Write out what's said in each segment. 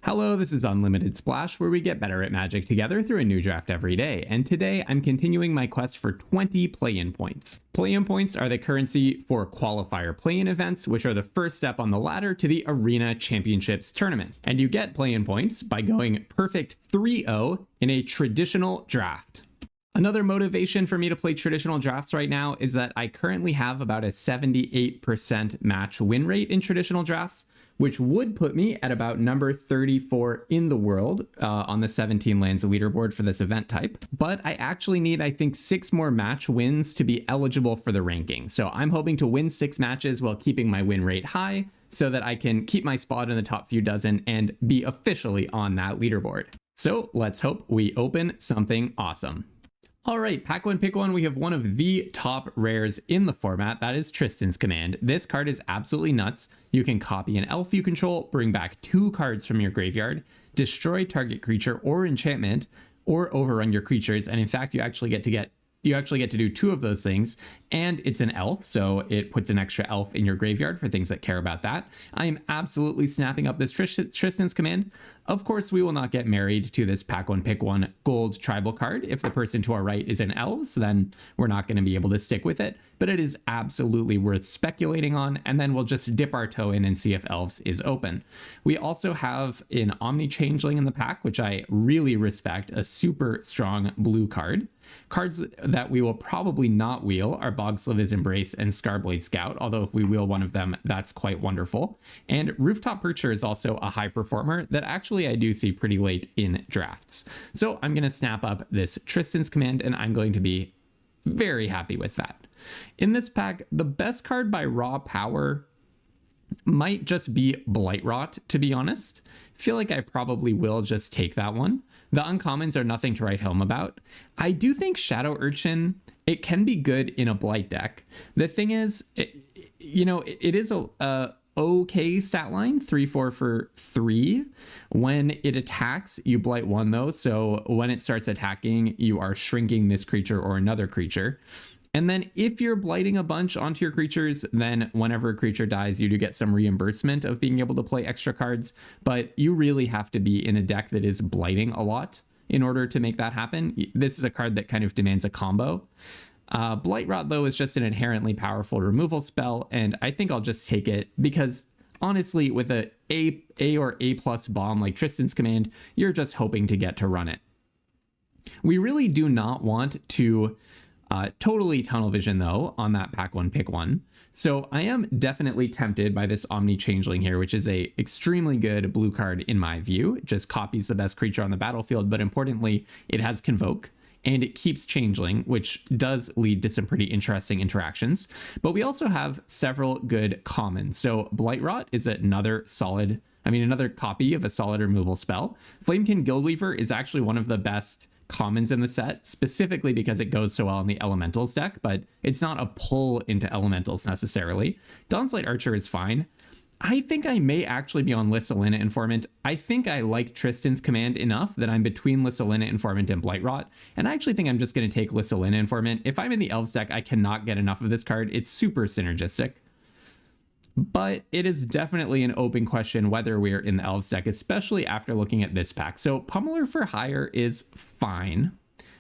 Hello, this is Unlimited Splash, where we get better at Magic together through a new draft every day, and today I'm continuing my quest for 20 play-in points. Play-in points are the currency for qualifier play-in events, which are the first step on the ladder to the Arena Championships tournament. And you get play-in points by going perfect 3-0 in a traditional draft. Another motivation for me to play traditional drafts right now is that I currently have about a 78% match win rate in traditional drafts, which would put me at about number 34 in the world on the 17 lands leaderboard for this event type. But I actually need, I think, 6 more match wins to be eligible for the ranking. So I'm hoping to win 6 matches while keeping my win rate high so that I can keep my spot in the top few dozen and be officially on that leaderboard. So let's hope we open something awesome. All right, pack one, pick one. We have one of the top rares in the format. That is Tristan's Command. This card is absolutely nuts. You can copy an elf you control, bring back 2 cards from your graveyard, destroy target creature or enchantment, or overrun your creatures. And in fact, you actually get to do 2 of those things, and it's an elf, so it puts an extra elf in your graveyard for things that care about that. I am absolutely snapping up this Tristan's Command. Of course, we will not get married to this pack one, pick one gold tribal card. If the person to our right is an elves, then we're not going to be able to stick with it, but it is absolutely worth speculating on, and then we'll just dip our toe in and see if elves is open. We also have an Omni Changeling in the pack, which I really respect, a super strong blue card. Cards that we will probably not wheel are Bogsliv's Embrace and Scarblade Scout, although if we wheel one of them, that's quite wonderful. And Rooftop Percher is also a high performer that actually I do see pretty late in drafts. So I'm going to snap up this Tristan's Command, and I'm going to be very happy with that. In this pack, the best card by raw power might just be Blightrot, to be honest. Feel like I probably will just take that one. The uncommons are nothing to write home about. I do think Shadow Urchin, it can be good in a Blight deck. The thing is, it is a okay stat line, 3/4 for 3. When it attacks, you blight 1 though, so when it starts attacking, you are shrinking this creature or another creature. And then if you're blighting a bunch onto your creatures, then whenever a creature dies, you do get some reimbursement of being able to play extra cards, but you really have to be in a deck that is blighting a lot in order to make that happen. This is a card that kind of demands a combo. Blightrot, though, is just an inherently powerful removal spell, and I think I'll just take it because, honestly, with A or A+ bomb like Tristan's Command, you're just hoping to get to run it. We really do not want to totally tunnel vision, though, on that pack one, pick one. So I am definitely tempted by this Omni Changeling here, which is a extremely good blue card in my view. It just copies the best creature on the battlefield, but importantly, it has Convoke, and it keeps Changeling, which does lead to some pretty interesting interactions. But we also have several good commons. So Blightrot is another copy of a solid removal spell. Flamekin Guildweaver is actually one of the best commons in the set, specifically because it goes so well in the elementals deck, but it's not a pull into elementals necessarily. Dawn's-Light Archer is fine. I think I may actually be on Lissalina Informant. I think I like Tristan's Command enough that I'm between Lissalina Informant and Blightrot, and I actually think I'm just going to take Lissalina Informant. If I'm in the Elves deck, I cannot get enough of this card. It's super synergistic. But it is definitely an open question whether we're in the Elves deck, especially after looking at this pack. So Pummeler for Hire is fine.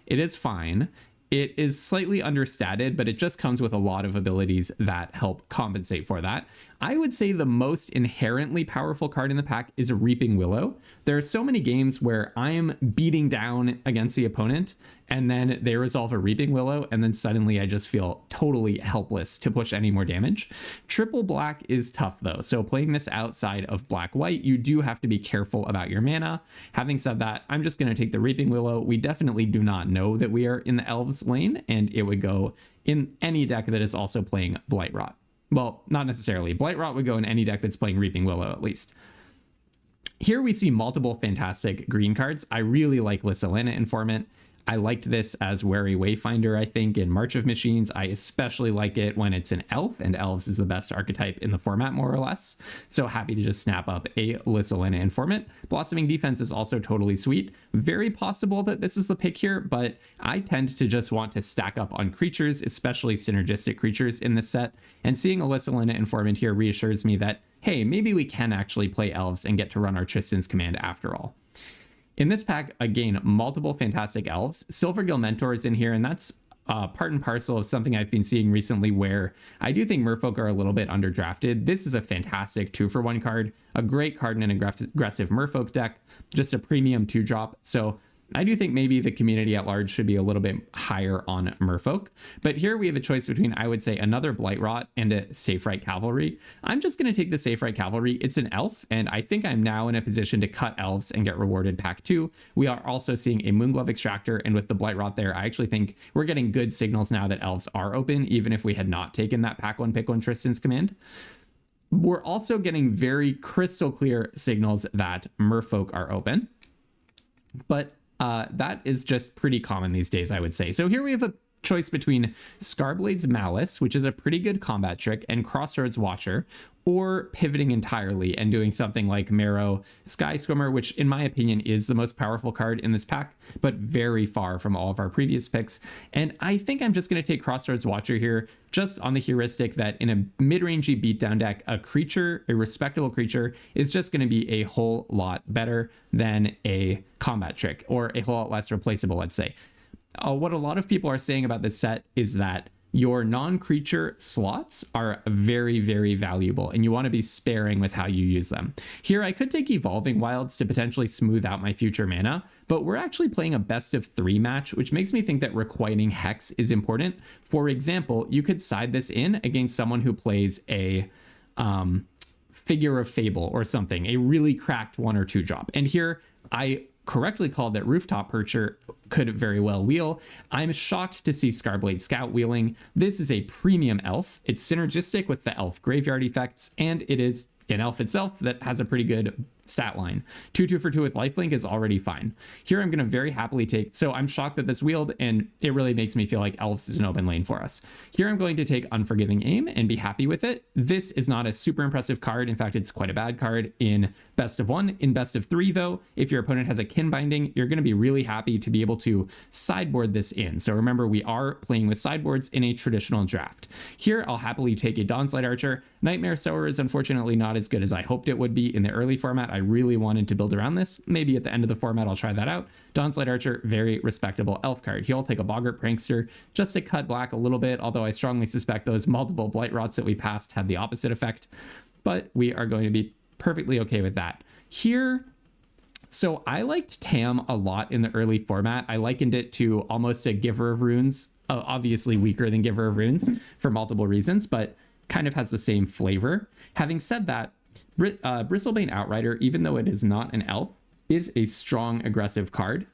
It is fine. It is slightly understated, but it just comes with a lot of abilities that help compensate for that. I would say the most inherently powerful card in the pack is Reaping Willow. There are so many games where I am beating down against the opponent, and then they resolve a Reaping Willow, and then suddenly I just feel totally helpless to push any more damage. Triple black is tough though, so playing this outside of black-white, you do have to be careful about your mana. Having said that, I'm just going to take the Reaping Willow. We definitely do not know that we are in the Elves lane, and it would go in any deck that is also playing Blightrot. Well, not necessarily. Blightrot would go in any deck that's playing Reaping Willow, at least. Here we see multiple fantastic green cards. I really like Lissalina Informant. I liked this as Wary Wayfinder, I think, in March of Machines. I especially like it when it's an elf, and elves is the best archetype in the format, more or less. So happy to just snap up a Lissalina Informant. Blossoming Defense is also totally sweet. Very possible that this is the pick here, but I tend to just want to stack up on creatures, especially synergistic creatures in this set. And seeing a Lissalina Informant here reassures me that, hey, maybe we can actually play elves and get to run our Tristan's Command after all. In this pack, again, multiple fantastic elves. Silvergill Mentor is in here, and that's part and parcel of something I've been seeing recently where I do think Merfolk are a little bit underdrafted. This is a fantastic 2-for-1 card, a great card in an aggressive Merfolk deck, just a premium 2-drop. So I do think maybe the community at large should be a little bit higher on Merfolk. But here we have a choice between, I would say, another Blightrot and a Safe-Right Cavalry. I'm just going to take the Safe-Right Cavalry. It's an elf, and I think I'm now in a position to cut elves and get rewarded pack 2. We are also seeing a Moonglove Extractor, and with the Blightrot there, I actually think we're getting good signals now that elves are open, even if we had not taken that pack 1 pick 1 Tristan's Command. We're also getting very crystal clear signals that Merfolk are open. But that is just pretty common these days, I would say. So here we have a choice between Scarblade's Malice, which is a pretty good combat trick, and Crossroads Watcher, or pivoting entirely and doing something like Marrow Sky Swimmer, which in my opinion is the most powerful card in this pack, but very far from all of our previous picks. And I think I'm just going to take Crossroads Watcher here, just on the heuristic that in a mid-rangey beatdown deck, a creature, a respectable creature, is just going to be a whole lot better than a combat trick, or a whole lot less replaceable, let's say. What a lot of people are saying about this set is that your non-creature slots are very, very valuable, and you want to be sparing with how you use them. Here, I could take Evolving Wilds to potentially smooth out my future mana, but we're actually playing a best-of-3 match, which makes me think that requiting Hex is important. For example, you could side this in against someone who plays a Figure of Fable or something, a really cracked 1 or 2 drop. And here, I correctly called that Rooftop Percher could very well wheel. I'm shocked to see Scarblade Scout wheeling. This is a premium elf. It's synergistic with the elf graveyard effects, and it is an elf itself that has a pretty good stat line. 2/2 for 2 with lifelink is already fine. Here I'm going to very happily take, so I'm shocked that this wheeled, and it really makes me feel like elves is an open lane for us. Here I'm going to take Unforgiving Aim and be happy with it. This is not a super impressive card. In fact, it's quite a bad card in Best of 1. In Best of 3 though, if your opponent has a Kin Binding, you're going to be really happy to be able to sideboard this in. So remember, we are playing with sideboards in a traditional draft. Here I'll happily take a Dawnslide Archer. Nightmare Sower is unfortunately not as good as I hoped it would be in the early format. I really wanted to build around this. Maybe at the end of the format I'll try that out. Dawnslide Archer, very respectable elf card. He'll take a Boggart Prankster just to cut black a little bit, although I strongly suspect those multiple Blightrots that we passed had the opposite effect. But we are going to be perfectly okay with that. Here, so I liked Tam a lot in the early format. I likened it to almost a Giver of Runes, obviously weaker than Giver of Runes for multiple reasons, but kind of has the same flavor. Having said that, Bristlebane Outrider, even though it is not an elf, is a strong aggressive card.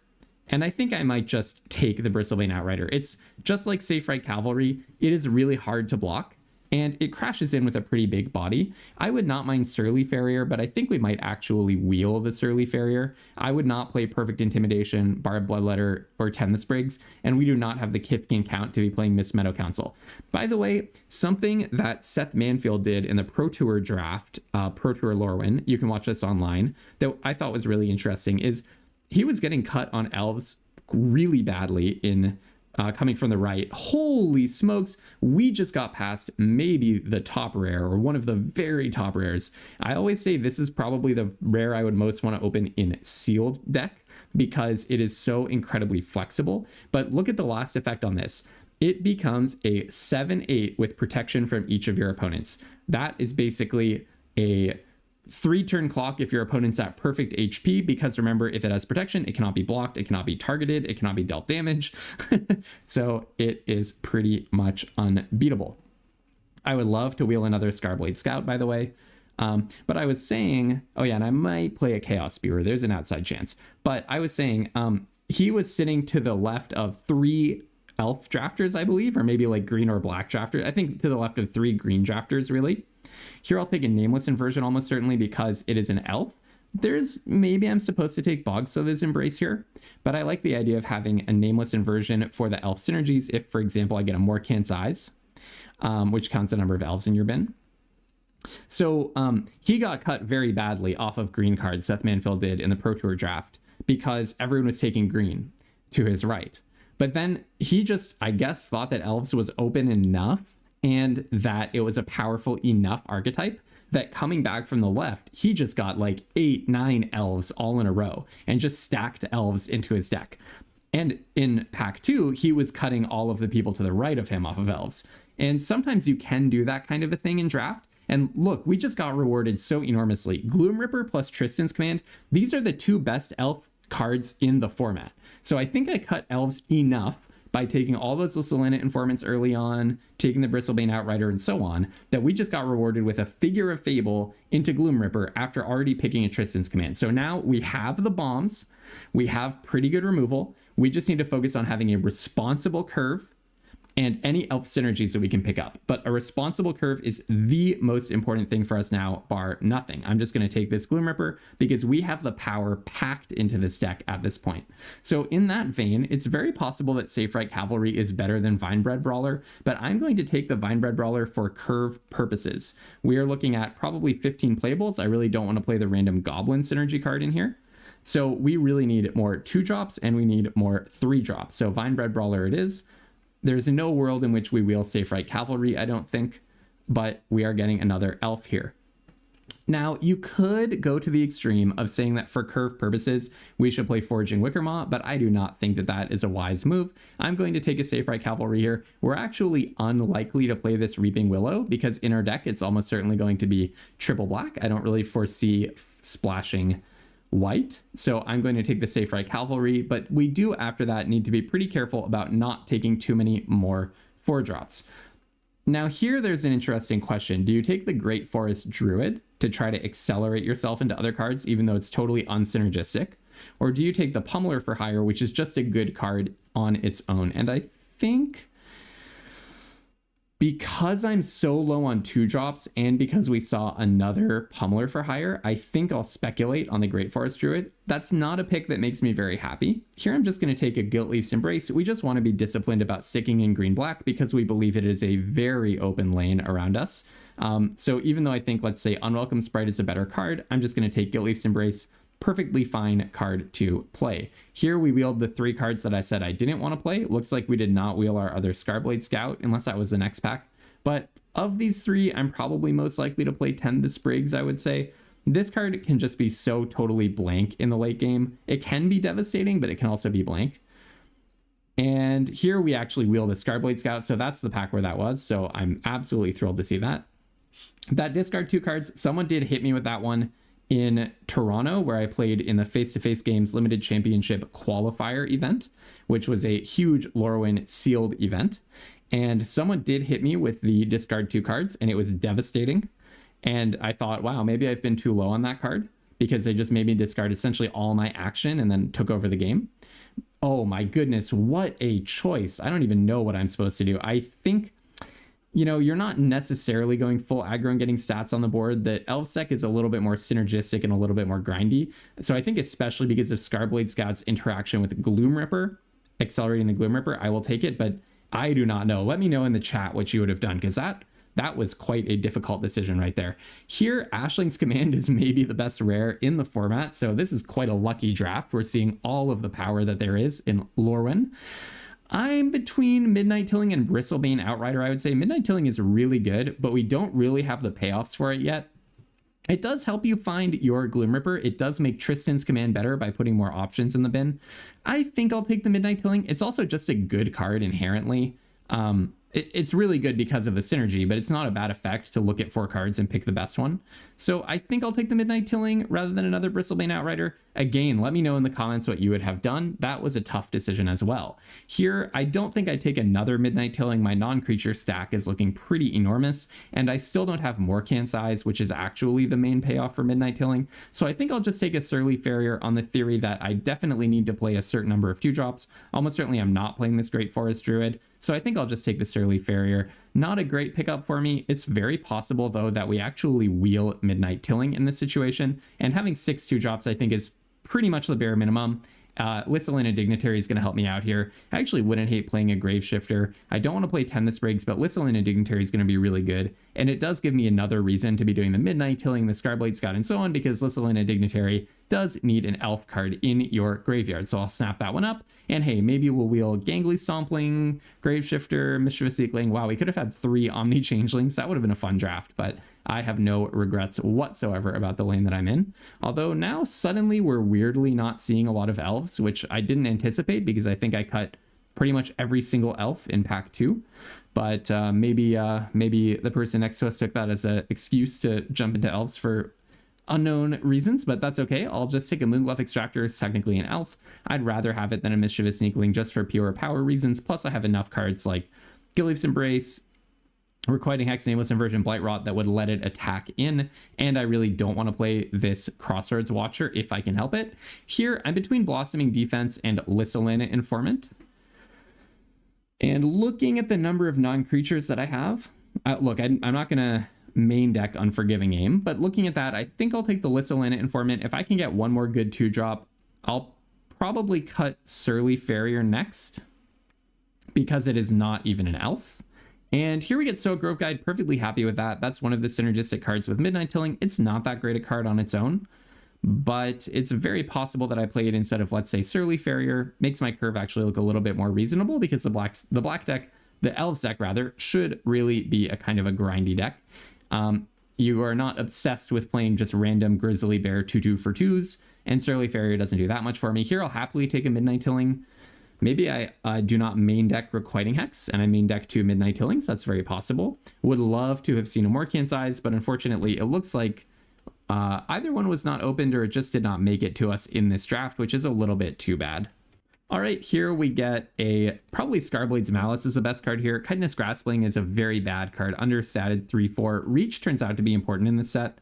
And I think I might just take the Bristlebane Outrider. It's just like Safe-Right Cavalry. It is really hard to block, and it crashes in with a pretty big body. I would not mind Surly Farrier, but I think we might actually wheel the Surly Farrier. I would not play Perfect Intimidation, Barbed Bloodletter, or Tend the Sprigs, and we do not have the Kithkin count to be playing Miss Meadow Council. By the way, something that Seth Manfield did in the Pro Tour draft, Pro Tour Lorwyn, you can watch this online, that I thought was really interesting, is he was getting cut on elves really badly in coming from the right. Holy smokes, we just got past maybe the top rare, or one of the very top rares. I always say this is probably the rare I would most want to open in sealed deck because it is so incredibly flexible. But look at the last effect on this. It becomes a 7/8 with protection from each of your opponents. That is basically a 3-turn clock if your opponent's at perfect HP, because remember, if it has protection, it cannot be blocked, it cannot be targeted, it cannot be dealt damage. So it is pretty much unbeatable. I would love to wheel another Scarblade Scout, by the way. But I was saying, oh yeah, and I might play a Chaos Spewer. There's an outside chance. But I was saying, he was sitting to the left of 3 elf drafters, I believe, or maybe like green or black drafters. I think to the left of 3 green drafters, really. Here I'll take a Nameless Inversion almost certainly because it is an elf, maybe I'm supposed to take Bogsoth's Embrace here, but I like the idea of having a nameless inversion for the elf synergies if, for example, I get a Morkant's Eyes, which counts the number of elves in your bin. So he got cut very badly off of green cards, Seth Manfield did in the Pro Tour draft, because everyone was taking green to his right. But then he just, I guess, thought that elves was open enough and that it was a powerful enough archetype that coming back from the left, he just got like 8-9 elves all in a row and just stacked elves into his deck. And in pack 2, he was cutting all of the people to the right of him off of elves. And sometimes you can do that kind of a thing in draft. And look, we just got rewarded so enormously. Gloomripper plus Tristan's Command, these are the two best elf cards in the format. So I think I cut elves enough by taking all those Lissalina Informants early on, taking the Bristlebane Outrider and so on, that we just got rewarded with a Figure of Fable into Gloomripper after already picking a Tristan's Command. So now we have the bombs, we have pretty good removal, we just need to focus on having a responsible curve and any elf synergies that we can pick up. But a responsible curve is the most important thing for us now, bar nothing. I'm just going to take this Gloomripper because we have the power packed into this deck at this point. So in that vein, it's very possible that Safe Right Cavalry is better than Vinebred Brawler, but I'm going to take the Vinebred Brawler for curve purposes. We are looking at probably 15 playables. I really don't want to play the random Goblin synergy card in here. So we really need more 2-drops and we need more 3-drops. So Vinebred Brawler it is. There's no world in which we wheel Safe Right Cavalry, I don't think, but we are getting another elf here. Now, you could go to the extreme of saying that for curve purposes, we should play Foraging Wickermaw, but I do not think that that is a wise move. I'm going to take a Safe Right Cavalry here. We're actually unlikely to play this Reaping Willow because in our deck, it's almost certainly going to be triple black. I don't really foresee splashing white, so I'm going to take the Safe Right Cavalry, but we do after that need to be pretty careful about not taking too many more 4-drops. Now here there's an interesting question. Do you take the Great Forest Druid to try to accelerate yourself into other cards even though it's totally unsynergistic? Or do you take the Pummeler for Hire, which is just a good card on its own? And I think because I'm so low on 2-drops and because we saw another Pummeler for Hire, I think I'll speculate on the Great Forest Druid. That's not a pick that makes me very happy. Here I'm just going to take a Guiltleaf's Embrace. We just want to be disciplined about sticking in green-black because we believe it is a very open lane around us. So even though I think, let's say, Unwelcome Sprite is a better card, I'm just going to take Guiltleaf's Embrace. Perfectly fine card to play. Here we wheeled the 3 cards that I said I didn't want to play. It looks like we did not wheel our other Scarblade Scout, unless that was the next pack. But of these 3, I'm probably most likely to play Tend the Sprigs, I would say. This card can just be so totally blank in the late game. It can be devastating, but it can also be blank. And here we actually wheeled a Scarblade Scout, so that's the pack where that was. So I'm absolutely thrilled to see that. That discard 2 cards, someone did hit me with that one in Toronto, where I played in the Face-to-Face Games Limited Championship Qualifier event, which was a huge Lorwyn sealed event. And someone did hit me with the discard 2 cards, and it was devastating. And I thought, wow, maybe I've been too low on that card because they just made me discard essentially all my action and then took over the game. Oh my goodness, what a choice. I don't even know what I'm supposed to do. I think, you know, you're not necessarily going full aggro and getting stats on the board. The Elf deck is a little bit more synergistic and a little bit more grindy. So I think especially because of Scarblade Scout's interaction with Gloomripper, accelerating the Gloomripper, I will take it, but I do not know. Let me know in the chat what you would have done, because that was quite a difficult decision right there. Here, Ashling's Command is maybe the best rare in the format, so this is quite a lucky draft. We're seeing all of the power that there is in Lorwyn. I'm between Midnight Tilling and Bristlebane Outrider, I would say. Midnight Tilling is really good, but we don't really have the payoffs for it yet. It does help you find your Gloomripper. It does make Tristan's Command better by putting more options in the bin. I think I'll take the Midnight Tilling. It's also just a good card inherently. It's really good because of the synergy, but it's not a bad effect to look at 4 cards and pick the best one. So I think I'll take the Midnight Tilling rather than another Bristlebane Outrider. Again, let me know in the comments what you would have done. That was a tough decision as well. Here, I don't think I'd take another Midnight Tilling. My non-creature stack is looking pretty enormous, and I still don't have Morkant's Eyes, which is actually the main payoff for Midnight Tilling. So I think I'll just take a Surly Farrier on the theory that I definitely need to play a certain number of 2-drops. Almost certainly I'm not playing this Great Forest Druid. So I think I'll just take the Surly Farrier. Not a great pickup for me. It's very possible, though, that we actually wheel Midnight Tilling in this situation, and having 6 2-drops, I think, is pretty much the bare minimum. Lissalin and Dignitary is going to help me out here. I actually wouldn't hate playing a Graveshifter. I don't want to play Tend Briggs, but Lissalin and Dignitary is going to be really good. And it does give me another reason to be doing the Midnight Tilling, the Scarblade Scout, and so on, because Lissalin and Dignitary does need an elf card in your graveyard. So I'll snap that one up. And hey, maybe we'll wheel Gangly Stompling, Graveshifter, Mischievous Seekling. Wow, we could have had 3 Omni Changelings. That would have been a fun draft, but I have no regrets whatsoever about the lane that I'm in. Although now suddenly we're weirdly not seeing a lot of elves, which I didn't anticipate because I think I cut pretty much every single elf in pack 2. But maybe the person next to us took that as an excuse to jump into elves for unknown reasons, but that's okay. I'll just take a Moonglow Extractor. It's technically an elf. I'd rather have it than a Mischievous Sneakling just for pure power reasons. Plus I have enough cards like Gillief's Embrace, Requiting Hex, Nameless Inversion, Blightrot that would let it attack in, and I really don't want to play this Crossroads Watcher if I can help it. Here, I'm between Blossoming Defense and Lissalin Informant. And looking at the number of non-creatures that I have, look, I'm not going to main deck Unforgiving Aim, but looking at that, I think I'll take the Lissalin Informant. If I can get one more good 2-drop, I'll probably cut Surly Farrier next, because it is not even an elf. And here we get Soak Grove Guide, perfectly happy with that. That's one of the synergistic cards with Midnight Tilling. It's not that great a card on its own, but it's very possible that I play it instead of, let's say, Surly Farrier. Makes my curve actually look a little bit more reasonable because the black deck, the Elves deck rather, should really be a kind of a grindy deck. You are not obsessed with playing just random Grizzly Bear 2/2 for 2s, and Surly Farrier doesn't do that much for me. Here I'll happily take a Midnight Tilling. Maybe I do not main deck Requiting Hex and I main deck 2 Midnight Tillings. That's very possible. Would love to have seen a Morkant's Eyes, but unfortunately it looks like either one was not opened or it just did not make it to us in this draft, which is a little bit too bad. All right, here we get probably Scarblade's Malice is the best card here. Chitinous Graspling is a very bad card, understated 3/4. Reach turns out to be important in this set.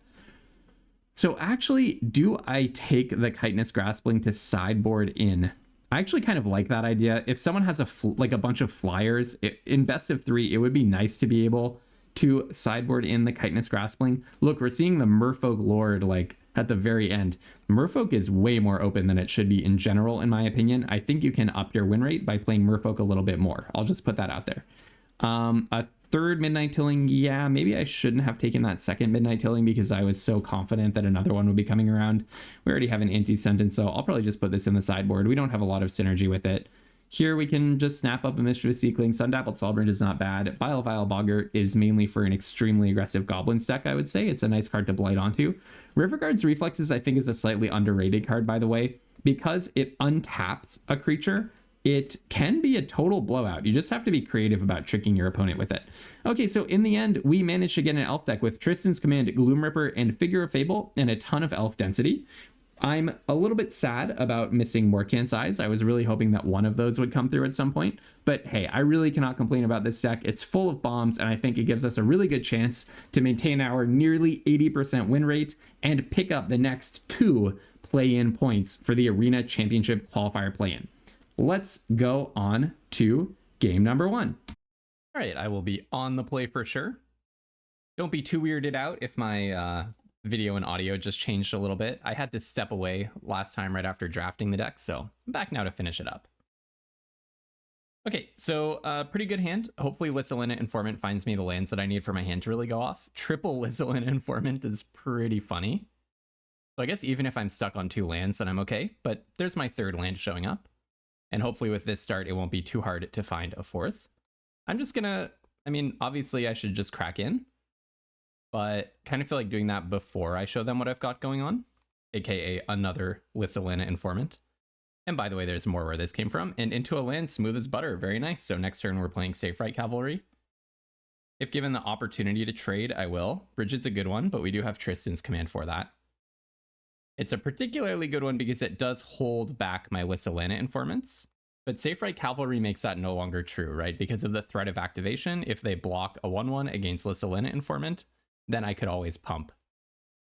So actually, do I take the Chitinous Graspling to sideboard in? I actually kind of like that idea. If someone has a bunch of flyers, in Best-of-3, it would be nice to be able to sideboard in the Chitinous Graspling. Look, we're seeing the Merfolk Lord at the very end. Merfolk is way more open than it should be in general, in my opinion. I think you can up your win rate by playing Merfolk a little bit more. I'll just put that out there. A third Midnight Tilling, yeah, maybe I shouldn't have taken that second Midnight Tilling because I was so confident that another one would be coming around. We already have an anti-sentence, so I'll probably just put this in the sideboard. We don't have a lot of synergy with it. Here we can just snap up a Mischievous Seekling. Sundappled Sovereign is not bad. Vile Boggart is mainly for an extremely aggressive Goblins deck, I would say. It's a nice card to blight onto. Riverguard's Reflexes, I think, is a slightly underrated card, by the way. Because it untaps a creature, it can be a total blowout. You just have to be creative about tricking your opponent with it. Okay, so in the end, we managed to get an elf deck with Tristan's Command, Gloomripper, and Figure of Fable, and a ton of elf density. I'm a little bit sad about missing Morkant's Eyes. I was really hoping that one of those would come through at some point. But hey, I really cannot complain about this deck. It's full of bombs, and I think it gives us a really good chance to maintain our nearly 80% win rate and pick up the next 2 play-in points for the Arena Championship Qualifier play-in. Let's go on to game number 1. All right, I will be on the play for sure. Don't be too weirded out if my video and audio just changed a little bit. I had to step away last time right after drafting the deck, so I'm back now to finish it up. Okay, so pretty good hand. Hopefully Lissalin Informant finds me the lands that I need for my hand to really go off. Triple Lissalin Informant is pretty funny. So I guess even if I'm stuck on 2 lands, then I'm okay, but there's my 3rd land showing up. And hopefully with this start, it won't be too hard to find a 4th. I'm just gonna, obviously I should just crack in, but kind of feel like doing that before I show them what I've got going on, aka another Lissalin Informant. And by the way, there's more where this came from. And into a land, smooth as butter, very nice. So next turn we're playing Safe Right Cavalry. If given the opportunity to trade, I will. Bridget's a good one, but we do have Tristan's Command for that. It's a particularly good one because it does hold back my Lissalin Informants. But Safe Right Cavalry makes that no longer true, right? Because of the threat of activation, if they block a 1/1 against Lissalin Informant, then I could always pump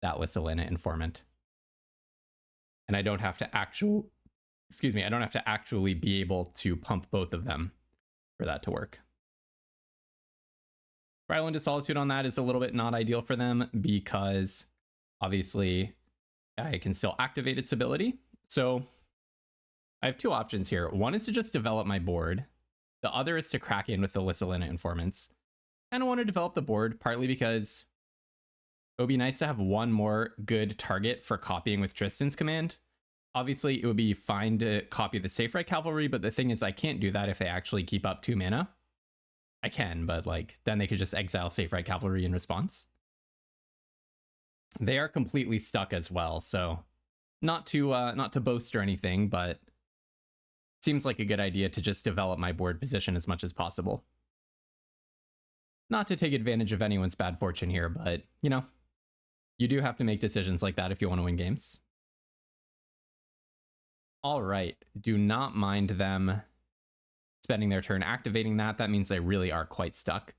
that Lissalin Informant. And I don't have to actually be able to pump both of them for that to work. Island of Solitude on that is a little bit not ideal for them because obviously I can still activate its ability. So I have two options here. One is to just develop my board. The other is to crack in with the Lissalina Informants. I kind of want to develop the board, partly because it would be nice to have one more good target for copying with Tristan's command. Obviously, it would be fine to copy the Safe Right Cavalry, but the thing is I can't do that if they actually keep up 2 mana. I can, but like then they could just exile Safe Right Cavalry in response. They are completely stuck as well, so not to boast or anything, but seems like a good idea to just develop my board position as much as possible. Not to take advantage of anyone's bad fortune here, but you know, you do have to make decisions like that if you want to win games. All right, do not mind them spending their turn activating that. That means they really are quite stuck.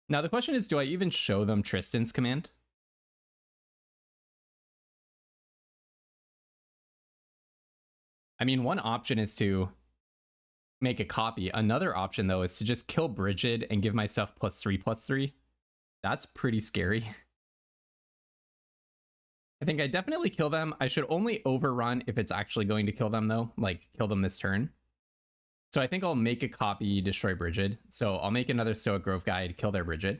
Now the question is, do I even show them Tristan's command? I mean, one option is to make a copy. Another option, though, is to just kill Brigid and give myself +3/+3. That's pretty scary. I think I definitely kill them. I should only overrun if it's actually going to kill them, though. Like, kill them this turn. So I think I'll make a copy, destroy Brigid. So I'll make another Stoic Grove Guide, kill their Brigid.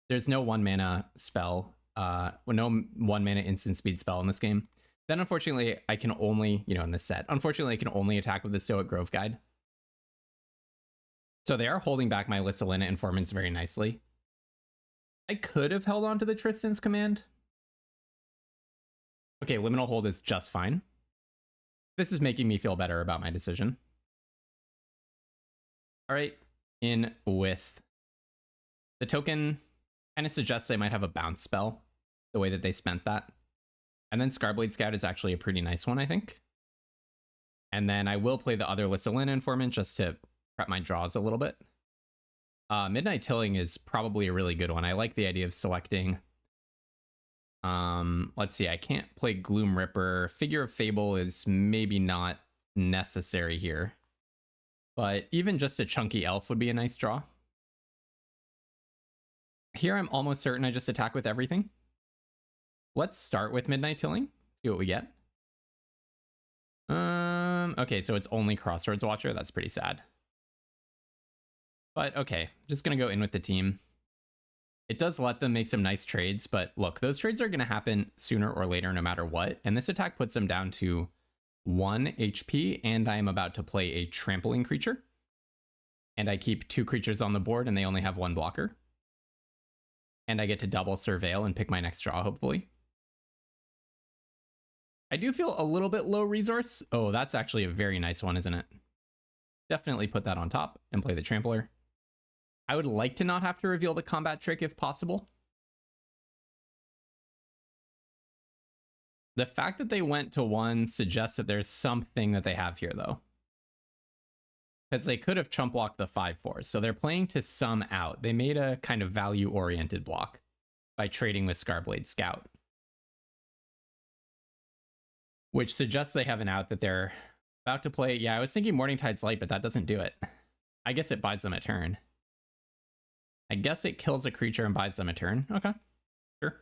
There's no 1 mana spell, no 1 mana instant speed spell in this game. Then unfortunately, I can only, in this set, unfortunately, I can only attack with the Stoic Grove Guide. So they are holding back my Lissalina Informants very nicely. I could have held on to the Tristan's command. Okay, Liminal Hold is just fine. This is making me feel better about my decision. All right, in with the token. Kind of suggests I might have a bounce spell, the way that they spent that. And then Scarblade Scout is actually a pretty nice one, I think. And then I will play the other Lissalina Informant just to prep my draws a little bit. Midnight Tilling is probably a really good one. I like the idea of selecting. Let's see, I can't play Gloom Ripper. Figure of Fable is maybe not necessary here. But even just a chunky elf would be a nice draw. Here I'm almost certain I just attack with everything. Let's start with Midnight Tilling. See what we get. Okay, so it's only Crossroads Watcher. That's pretty sad. But okay, just gonna go in with the team. It does let them make some nice trades, but look, those trades are gonna happen sooner or later no matter what. And this attack puts them down to 1 HP, and I am about to play a trampling creature. And I keep 2 creatures on the board, and they only have 1 blocker. And I get to double Surveil and pick my next draw, hopefully. I do feel a little bit low resource. Oh, that's actually a very nice one, isn't it? Definitely put that on top and play the Trampler. I would like to not have to reveal the combat trick if possible. The fact that they went to 1 suggests that there's something that they have here, though. Because they could have chump blocked the 5/4. So they're playing to sum out. They made a kind of value-oriented block by trading with Scarblade Scout. Which suggests they have an out that they're about to play. Yeah, I was thinking Morningtide's Light, but that doesn't do it. I guess it buys them a turn. I guess it kills a creature and buys them a turn. Okay, sure.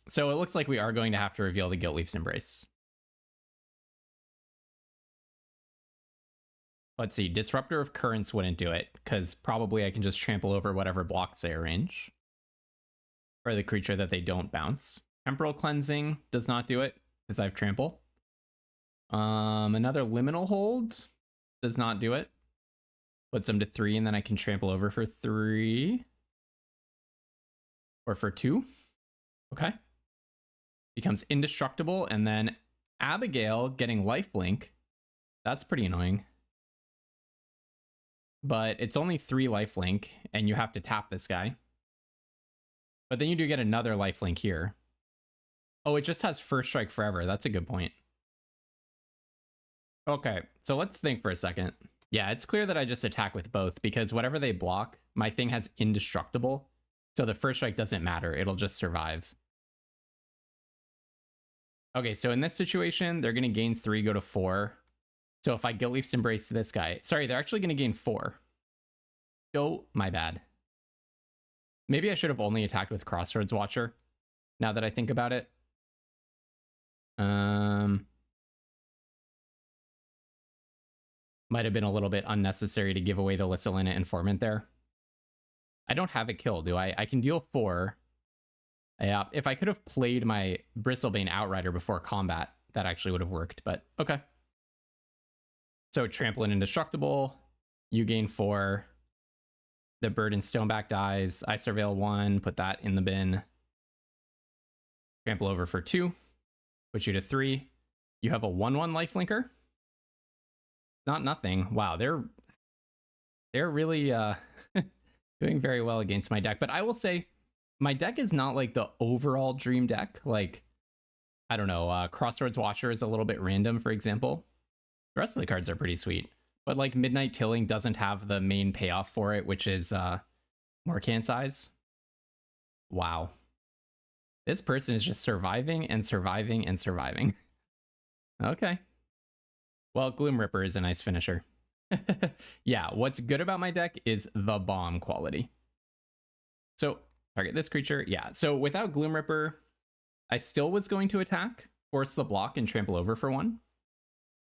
So it looks like we are going to have to reveal the Guiltleaf's Embrace. Let's see, Disruptor of Currents wouldn't do it, because probably I can just trample over whatever blocks they arrange. Or the creature that they don't bounce. Temporal Cleansing does not do it, because I have Trample. Another Liminal Hold does not do it. Puts them to 3, and then I can trample over for 3. Or for 2. Okay. Becomes indestructible, and then Abigail getting lifelink. That's pretty annoying. But it's only 3 lifelink, and you have to tap this guy. But then you do get another lifelink here. Oh, it just has First Strike forever. That's a good point. Okay, so let's think for a second. Yeah, it's clear that I just attack with both, because whatever they block, my thing has indestructible. So the First Strike doesn't matter. It'll just survive. Okay, so in this situation, they're going to gain 3, go to 4. So if I Guiltleaf's Embrace this guy... Sorry, they're actually going to gain 4. Oh, my bad. Maybe I should have only attacked with Crossroads Watcher, now that I think about it. Might have been a little bit unnecessary to give away the Lissalina Informant there. I don't have a kill, do I? I can deal 4. Yeah, if I could have played my Bristlebane Outrider before combat, that actually would have worked, but okay. So Trample and Indestructible, you gain 4. The Bird and Stoneback dies. I Surveil 1, put that in the bin. Trample over for 2, put you to 3. You have a 1/1 lifelinker. Not nothing. Wow, they're really doing very well against my deck. But I will say, my deck is not like the overall dream deck. Like, I don't know, Crossroads Watcher is a little bit random, for example. The rest of the cards are pretty sweet. But like Midnight Tilling doesn't have the main payoff for it, which is more can size. Wow. This person is just surviving and surviving and surviving. Okay. Well, Gloom Ripper is a nice finisher. Yeah, what's good about my deck is the bomb quality. So, target this creature. Yeah, so without Gloom Ripper, I still was going to attack, force the block, and trample over for 1.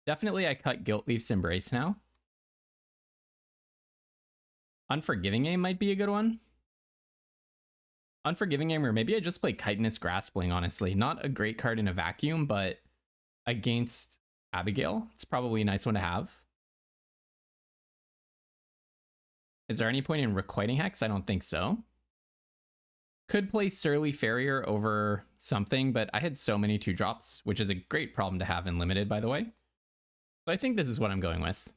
Definitely I cut Guiltleaf's Embrace now. Unforgiving Aim might be a good one. Unforgiving Aim, or maybe I just play Chitinous Graspling, honestly. Not a great card in a vacuum, but against Abigail, it's probably a nice one to have. Is there any point in Requiting Hex? I don't think so. Could play Surly Farrier over something, but I had so many 2-drops, which is a great problem to have in Limited, by the way. So I think this is what I'm going with.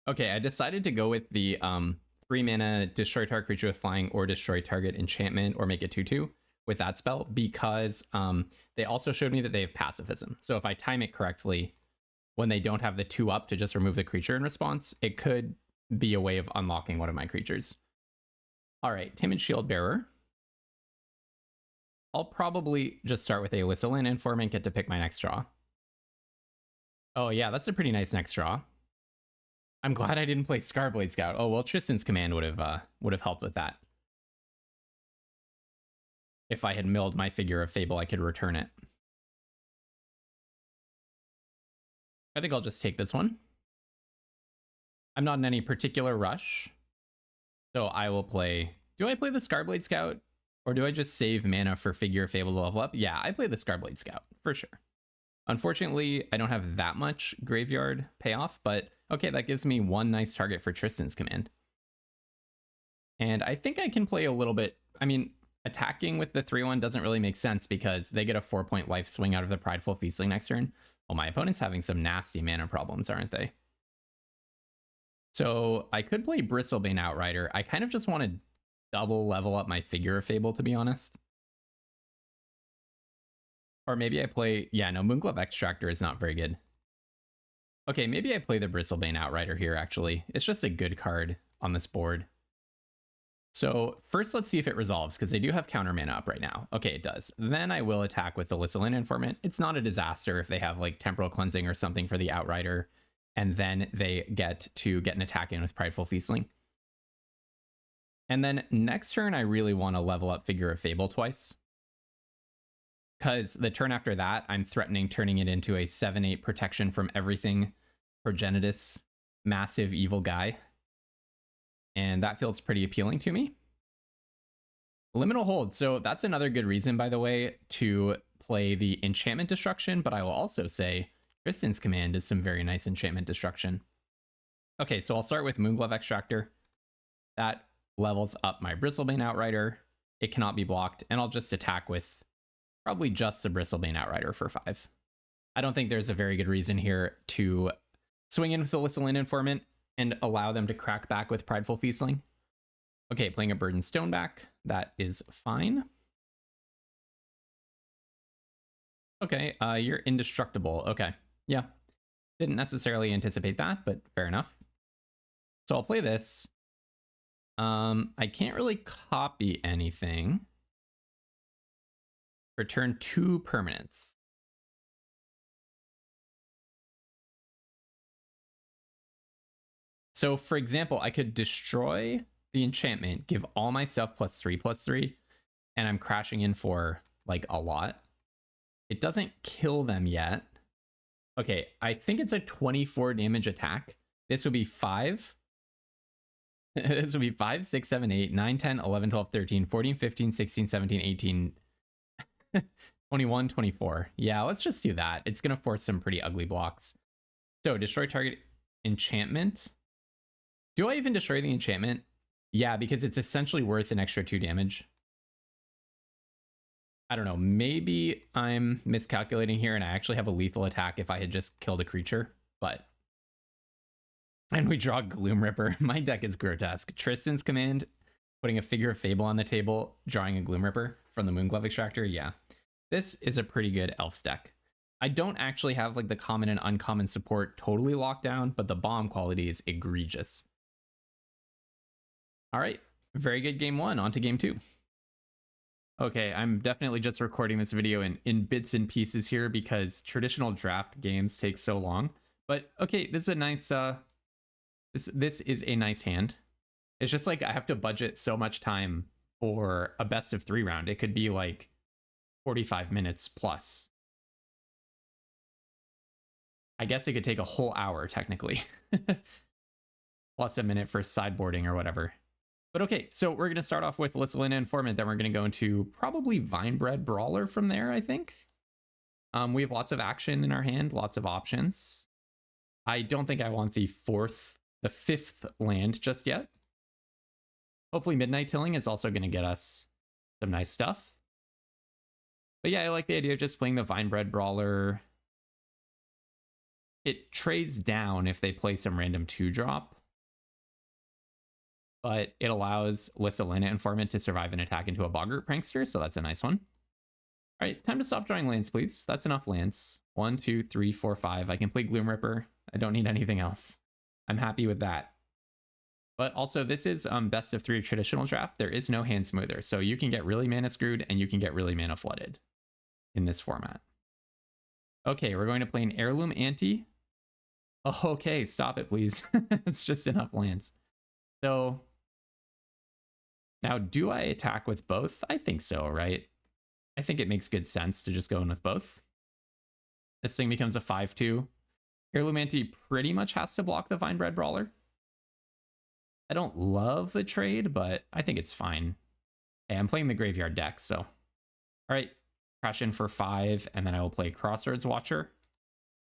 Okay, I decided to go with the 3-mana destroy target creature with flying or destroy target enchantment or make it 2/2 with that spell because they also showed me that they have pacifism. So if I time it correctly, when they don't have the 2-up to just remove the creature in response, it could be a way of unlocking one of my creatures. All right, Timid Shield Bearer. I'll probably just start with a Lissalina Informant, get to pick my next draw. Oh yeah, that's a pretty nice next draw. I'm glad I didn't play Scarblade Scout. Oh well, Tristan's Command would have helped with that. If I had milled my Figure of Fable, I could return it. I think I'll just take this one. I'm not in any particular rush, so I will play. Do I play the Scarblade Scout, or do I just save mana for Figure of Fable to level up? Yeah, I play the Scarblade Scout for sure. Unfortunately, I don't have that much graveyard payoff, but okay, that gives me 1 nice target for Tristan's Command. And I think I can play a little bit. I mean, attacking with the 3/1 doesn't really make sense because they get a 4-point life swing out of the Prideful Feastling next turn. Well, my opponent's having some nasty mana problems, aren't they? So I could play Bristlebane Outrider. I kind of just want to double level up my Figure of Fable, to be honest. Or maybe I play... Yeah, no, Moonglove Extractor is not very good. Okay, maybe I play the Bristlebane Outrider here, actually. It's just a good card on this board. So first, let's see if it resolves, because they do have counter mana up right now. Okay, it does. Then I will attack with the Lissalina Informant. It's not a disaster if they have like Temporal Cleansing or something for the Outrider, and then they get to get an attack in with Prideful Feastling. And then next turn, I really want to level up Figure of Fable twice. Because the turn after that, I'm threatening turning it into a 7/8 protection from everything Progenitus, massive evil guy. And that feels pretty appealing to me. Liminal Hold. So that's another good reason, by the way, to play the Enchantment Destruction. But I will also say Tristan's Command is some very nice Enchantment Destruction. Okay, so I'll start with Moonglove Extractor. That levels up my Bristlebane Outrider. It cannot be blocked. And I'll just attack with probably just the Bristlebane Outrider for 5. I don't think there's a very good reason here to swing in with the Lissalina Informant and allow them to crack back with Prideful Feastling. Okay, playing a Burdened Stoneback. That is fine. Okay, you're indestructible. Okay, yeah. Didn't necessarily anticipate that, but fair enough. So I'll play this. I can't really copy anything. Return 2 permanents. So for example, I could destroy the enchantment, give all my stuff +3/+3, and I'm crashing in for like a lot. It doesn't kill them yet. Okay, I think it's a 24 damage attack. This would be 5. This would be 5, 6, 7, 8, 9, 10, 11, 12, 13, 14, 15, 16, 17, 18, 21, 24. Yeah, let's just do that. It's going to force some pretty ugly blocks. So destroy target enchantment. Do I even destroy the enchantment? Yeah, because it's essentially worth an extra 2 damage. I don't know. Maybe I'm miscalculating here and I actually have a lethal attack if I had just killed a creature. But... And we draw Gloom Ripper. My deck is grotesque. Tristan's command, putting a figure of Fable on the table, drawing a Gloom Ripper from the Moonglove Extractor. Yeah. This is a pretty good Elf deck. I don't actually have like the common and uncommon support totally locked down, but the bomb quality is egregious. All right. Very good game 1. On to game 2. Okay, I'm definitely just recording this video in bits and pieces here because traditional draft games take so long. But okay, this is a nice this is a nice hand. It's just like I have to budget so much time for a best-of-3 round. It could be like 45 minutes plus. I guess it could take a whole hour technically. Plus a minute for sideboarding or whatever. But okay, so we're going to start off with Lissalina Informant, then we're going to go into probably Vinebred Brawler from there, I think. We have lots of action in our hand, lots of options. I don't think I want the 5th land just yet. Hopefully Midnight Tilling is also going to get us some nice stuff. But yeah, I like the idea of just playing the Vinebred Brawler. It trades down if they play some random 2-drop. But it allows Lissalina Informant to survive an attack into a Boggart Prankster, so that's a nice one. All right, time to stop drawing lands, please. That's enough lands. 1, 2, 3, 4, 5. I can play Gloom Ripper. I don't need anything else. I'm happy with that. But also, this is best-of-3 traditional draft. There is no hand smoother, so you can get really mana screwed and you can get really mana flooded in this format. Okay, we're going to play an Heirloom Ante. Oh, okay, stop it, please. It's just enough lands. So... Now, do I attack with both? I think so, right? I think it makes good sense to just go in with both. This thing becomes a 5/2. Heirloom Ante pretty much has to block the Vinebred Brawler. I don't love the trade, but I think it's fine. Hey, I'm playing the Graveyard deck, so... All right, crash in for 5, and then I will play Crossroads Watcher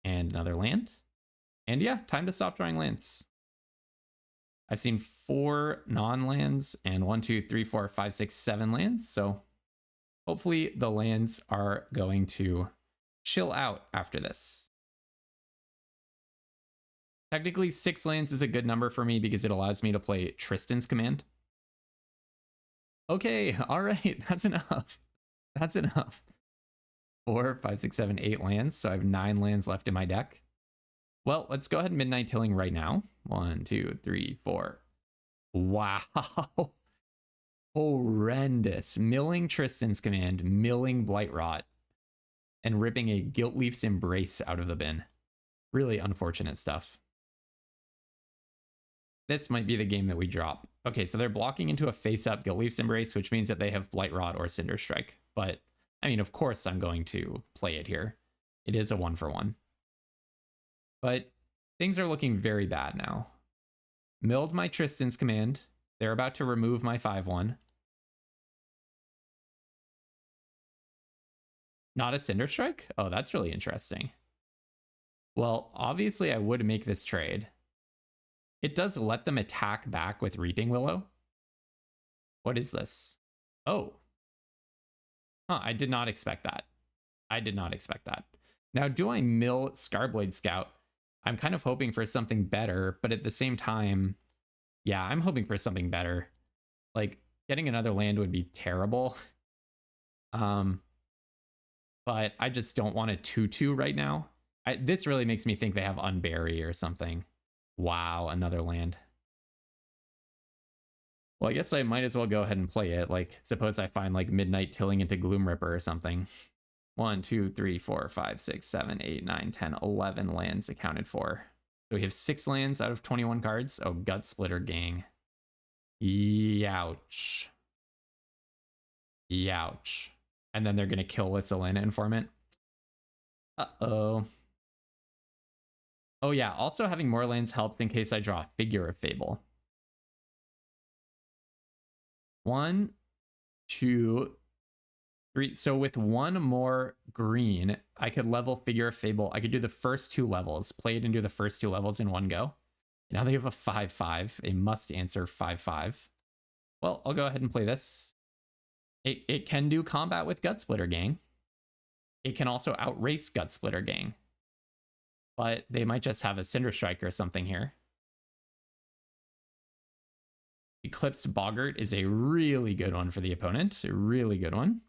and another land. And yeah, time to stop drawing lands. I've seen 4 non-lands and 1, 2, 3, 4, 5, 6, 7 lands. So hopefully the lands are going to chill out after this. Technically 6 lands is a good number for me because it allows me to play Tristan's command. Okay, all right, that's enough. That's enough. 4, 5, 6, 7, 8 lands. So I have 9 lands left in my deck. Well, let's go ahead and Midnight Tilling right now. 1, 2, 3, 4. Wow. Horrendous. Milling Tristan's command, milling Blightrot, and ripping a Guiltleaf's Embrace out of the bin. Really unfortunate stuff. This might be the game that we drop. Okay, so they're blocking into a face-up Guiltleaf's Embrace, which means that they have Blightrot or Cinder Strike. But, I mean, of course I'm going to play it here. It is a 1-for-1. But things are looking very bad now. Milled my Tristan's command. They're about to remove my 5/1. Not a Cinder Strike? Oh, that's really interesting. Well, obviously I would make this trade. It does let them attack back with Reaping Willow. What is this? Oh. Huh, I did not expect that. I did not expect that. Now, do I mill Scarblade Scout? I'm kind of hoping for something better, but at the same time, yeah, I'm hoping for something better. Like, getting another land would be terrible. But I just don't want a 2/2 right now. This really makes me think they have Unbury or something. Wow, another land. Well, I guess I might as well go ahead and play it. Like, suppose I find like Midnight Tilling into Gloom Ripper or something. 1, 2, 3, 4, 5, 6, 7, 8, 9, 10, 11 lands accounted for. So we have 6 lands out of 21 cards. Oh, Gut Splitter Gang. Youch. Youch. And then they're going to kill Lissalina Informant. Uh-oh. Oh yeah, also having more lands helps in case I draw a Figure of Fable. 1, 2, 3. So with 1 more green, I could level Figure of Fable. I could do the first 2 levels, play it and do the first 2 levels in one go. Now they have a 5/5, a must answer 5/5. Well, I'll go ahead and play this. It can do combat with Gut Splitter Gang. It can also outrace Gut Splitter Gang. But they might just have a Cinder Strike or something here. Eclipsed Boggart is a really good one for the opponent. A really good one.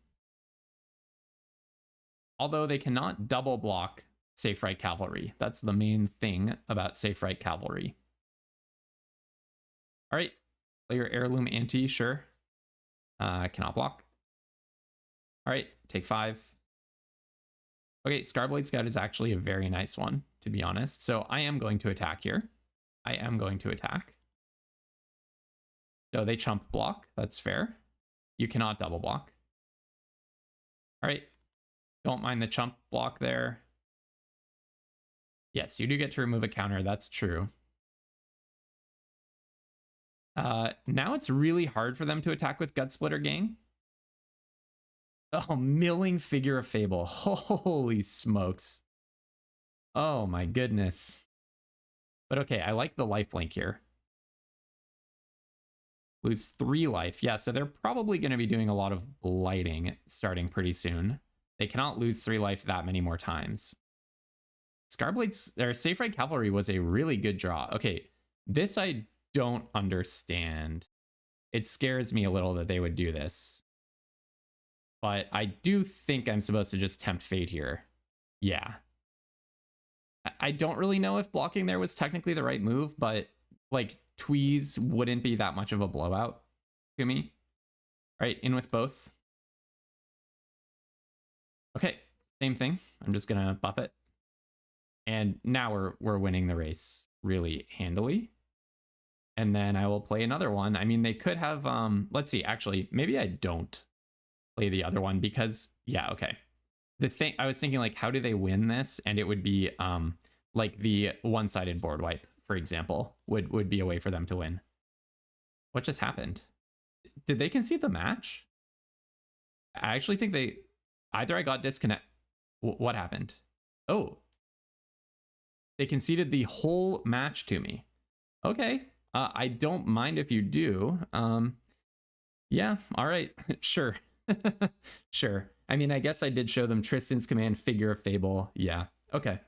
Although they cannot double block Safe Right Cavalry. That's the main thing about Safe Right Cavalry. All right. Play your Heirloom Ante, sure. Cannot block. All right, take 5. Okay, Scarblade Scout is actually a very nice one, to be honest. So I am going to attack here. I am going to attack. So they chump block. That's fair. You cannot double block. All right. Don't mind the chump block there. Yes, you do get to remove a counter. That's true. Now it's really hard for them to attack with Gut Splitter Gang. Oh, milling Figure of Fable. Holy smokes. Oh my goodness. But okay, I like the lifelink here. Lose 3 life. Yeah, so they're probably going to be doing a lot of blighting starting pretty soon. They cannot lose 3 life that many more times. Scarblade's or Safe Right Cavalry was a really good draw. Okay, this I don't understand. It scares me a little that they would do this. But I do think I'm supposed to just tempt fate here. Yeah. I don't really know if blocking there was technically the right move, but like Tweeze wouldn't be that much of a blowout to me. All right, in with both. Okay, same thing. I'm just gonna buff it. And now we're winning the race really handily. And then I will play another one. I mean, they could have, let's see, actually, maybe I don't play the other one because, yeah, okay. The thing, I was thinking like, how do they win this? And it would be like the one-sided board wipe, for example, would be a way for them to win. What just happened? Did they concede the match? I actually think they, either I got disconnect. What happened? Oh, they conceded the whole match to me. Okay. I don't mind if you do. Yeah, all right, sure. Sure. I mean, I guess I did show them Tristan's Command, Figure of Fable. Yeah, okay.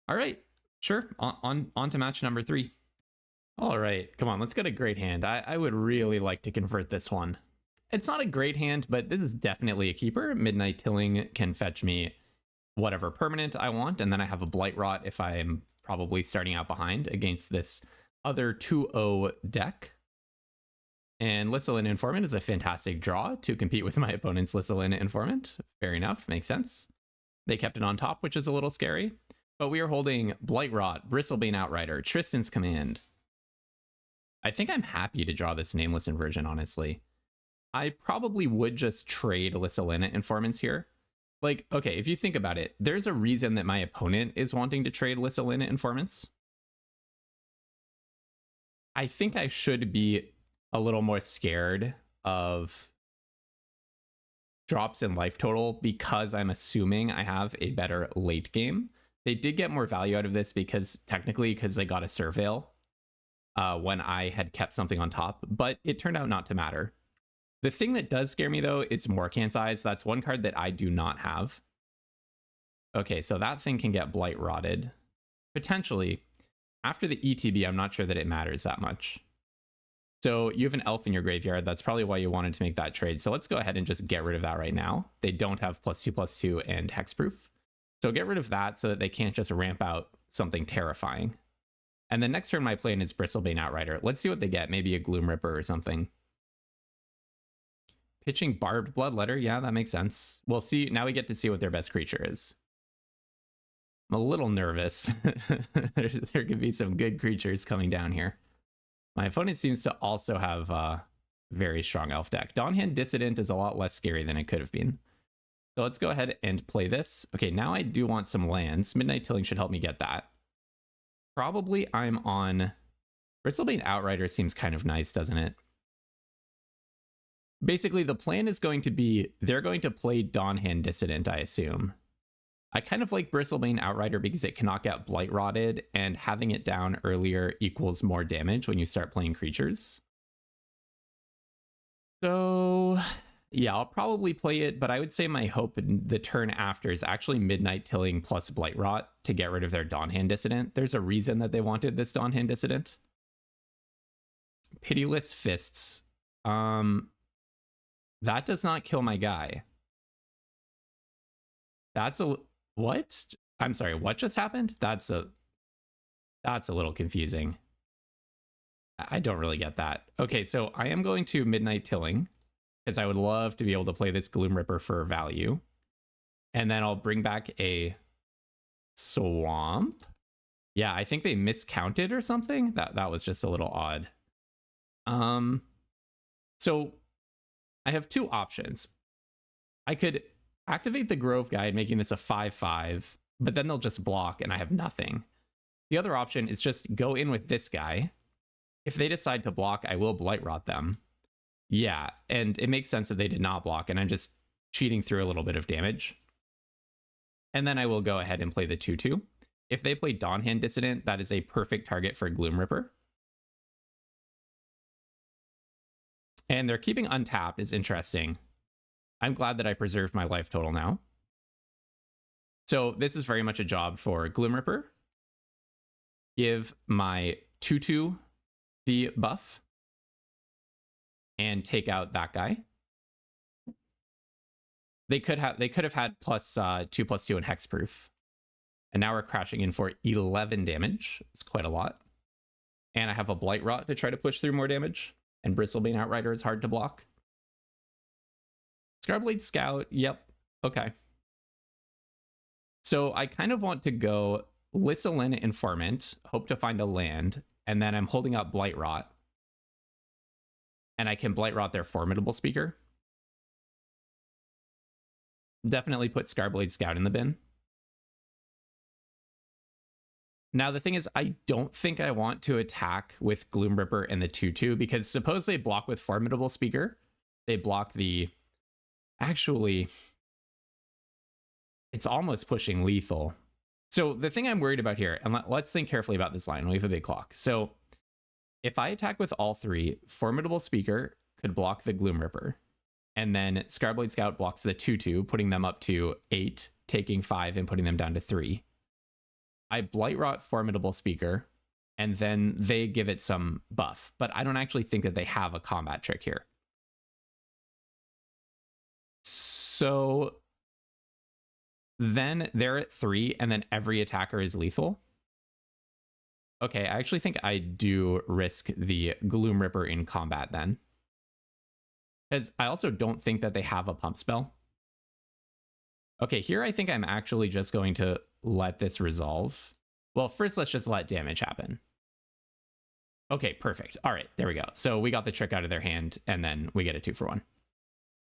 All right, sure. On to match number 3. All right, come on, let's get a great hand. I would really like to convert this one. It's not a great hand, but this is definitely a keeper. Midnight Tilling can fetch me whatever permanent I want, and then I have a Blight Rot if I'm probably starting out behind against this other 2-0 deck. And Lissalina Informant is a fantastic draw to compete with my opponent's Lissalina Informant. Fair enough, makes sense. They kept it on top, which is a little scary. But we are holding Blight Rot, Bristlebane Outrider, Tristan's Command. I think I'm happy to draw this nameless inversion, honestly. I probably would just trade Lissalina Informants here. Like, okay, if you think about it, there's a reason that my opponent is wanting to trade Lissalina Informants. I think I should be a little more scared of drops in life total because I'm assuming I have a better late game. They did get more value out of this because technically because they got a Surveil when I had kept something on top, but it turned out not to matter. The thing that does scare me though is Morkant's Eyes. That's one card that I do not have. Okay, so that thing can get Blight Rotted. Potentially. After the ETB, I'm not sure that it matters that much. So you have an elf in your graveyard. That's probably why you wanted to make that trade. So let's go ahead and just get rid of that right now. They don't have +2/+2 and hexproof. So get rid of that so that they can't just ramp out something terrifying. And the next turn my plan is Bristlebane Outrider. Let's see what they get. Maybe a Gloom Ripper or something. Pitching Barbed Bloodletter. Yeah, that makes sense. We'll see. Now we get to see what their best creature is. I'm a little nervous. there could be some good creatures coming down here. My opponent seems to also have a very strong elf deck. Dawnhand Dissident is a lot less scary than it could have been. So let's go ahead and play this. Okay, now I do want some lands. Midnight Tilling should help me get that. Probably I'm on... Bristlebane Outrider seems kind of nice, doesn't it? Basically, the plan is going to be they're going to play Dawnhand Dissident, I assume. I kind of like Bristlebane Outrider because it cannot get Blight Rotted, and having it down earlier equals more damage when you start playing creatures. So, yeah, I'll probably play it, but I would say my hope in the turn after is actually Midnight Tilling plus Blight Rot to get rid of their Dawnhand Dissident. There's a reason that they wanted this Dawnhand Dissident. Pitiless Fists. That does not kill my guy. That's a... What? I'm sorry, what just happened? That's a little confusing. I don't really get that. Okay, so I am going to Midnight Tilling because I would love to be able to play this Gloom Ripper for value. And then I'll bring back a Swamp. Yeah, I think they miscounted or something. That was just a little odd. So I have two options. I could activate the Grove Guide, making this a 5/5, but then they'll just block and I have nothing. The other option is just go in with this guy. If they decide to block, I will Blight Rot them. Yeah, and it makes sense that they did not block, and I'm just cheating through a little bit of damage. And then I will go ahead and play the 2/2. If they play Dawnhand Dissident, that is a perfect target for Gloom Ripper. And they're keeping untapped is interesting. I'm glad that I preserved my life total now. So this is very much a job for Gloom Ripper. Give my 2/2 the buff. And take out that guy. They could have had plus 2/2 and hexproof. And now we're crashing in for 11 damage. It's quite a lot. And I have a Blight Rot to try to push through more damage. And Bristlebane Outrider is hard to block. Scarblade Scout, yep, okay. So I kind of want to go Lissalin Informant, hope to find a land, and then I'm holding up Blight Rot. And I can Blight Rot their Formidable Speaker. Definitely put Scarblade Scout in the bin. Now, the thing is, I don't think I want to attack with Gloom Ripper and the 2/2, because suppose they block with Formidable Speaker. They block the... Actually, it's almost pushing lethal. So the thing I'm worried about here, and let's think carefully about this line. We have a big clock. So if I attack with all three, Formidable Speaker could block the Gloom Ripper. And then Scarblade Scout blocks the 2/2, putting them up to 8, taking 5 and putting them down to 3. I Blight Rot Formidable Speaker, and then they give it some buff. But I don't actually think that they have a combat trick here. So then they're at 3, and then every attacker is lethal. Okay, I actually think I do risk the Gloom Ripper in combat then. Because I also don't think that they have a pump spell. Okay, here I think I'm actually just going to let this resolve. Well, first let's just let damage happen. Okay, perfect. All right, there we go. So we got the trick out of their hand, and then we get a 2-for-1.